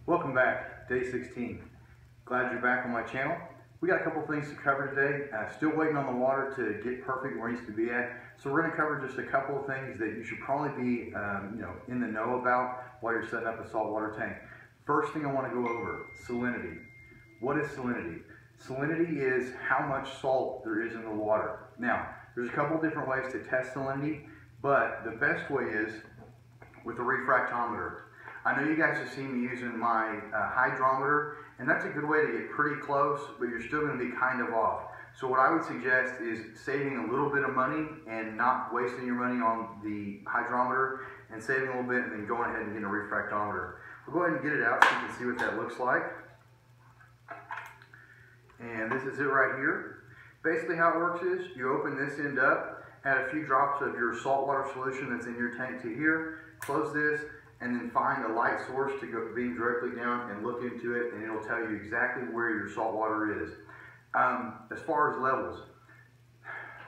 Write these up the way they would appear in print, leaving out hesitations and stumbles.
Welcome back, day 16. Glad you're back on my channel. We got a couple things to cover today. Still waiting on the water to get perfect where it needs to be at. So we're going to cover just a couple of things that you should probably be in the know about while you're setting up a saltwater tank. First thing I want to go over, salinity. What is salinity? Salinity is how much salt there is in the water. Now, there's a couple different ways to test salinity, but the best way is with a refractometer. I know you guys have seen me using my hydrometer, and that's a good way to get pretty close, but you're still going to be kind of off. So what I would suggest is saving a little bit of money and not wasting your money on the hydrometer, and saving a little bit and then going ahead and getting a refractometer. We'll go ahead and get it out so you can see what that looks like. And this is it right here. Basically how it works is you open this end up, add a few drops of your saltwater solution that's in your tank to here, close this, and then find a light source to go beam directly down and look into it, and it'll tell you exactly where your salt water is. As far as levels,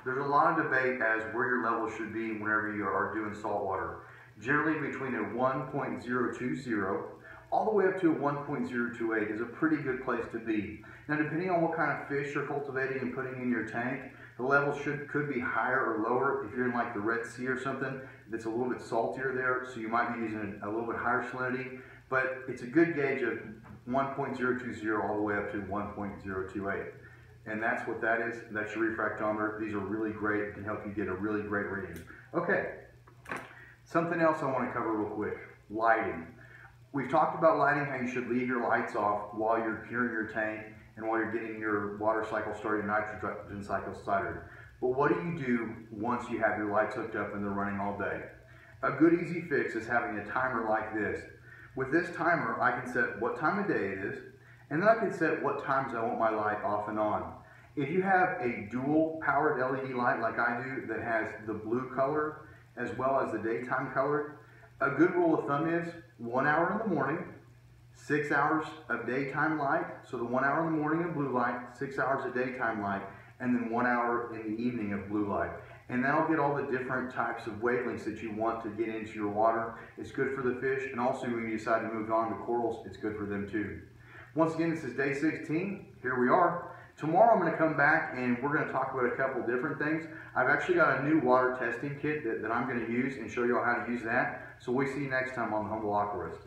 there's a lot of debate as where your level should be whenever you are doing salt water. Generally between a 1.020 all the way up to a 1.028 is a pretty good place to be. Now, depending on what kind of fish you're cultivating and putting in your tank, the level could be higher or lower. If you're in like the Red Sea or something, it's a little bit saltier there, so you might be using a little bit higher salinity, but it's a good gauge of 1.020 all the way up to 1.028. And that's what that is. That's your refractometer. These are really great. It can help you get a really great reading. Okay, something else I want to cover real quick, lighting. We've talked about lighting, how you should leave your lights off while you're curing your tank and while you're getting your water cycle started, nitrogen cycle started. But what do you do once you have your lights hooked up and they're running all day? A good easy fix is having a timer like this. With this timer, I can set what time of day it is, and then I can set what times I want my light off and on. If you have a dual powered LED light like I do that has the blue color as well as the daytime color, a good rule of thumb is 1 hour in the morning, 6 hours of daytime light, so the 1 hour in the morning of blue light, 6 hours of daytime light, and then 1 hour in the evening of blue light. And that'll get all the different types of wavelengths that you want to get into your water. It's good for the fish, and also when you decide to move on to corals, it's good for them too. Once again, this is day 16. Here we are. Tomorrow I'm going to come back and we're going to talk about a couple different things. I've actually got a new water testing kit that I'm going to use and show you all how to use that. So we'll see you next time on The Humble Aquarist.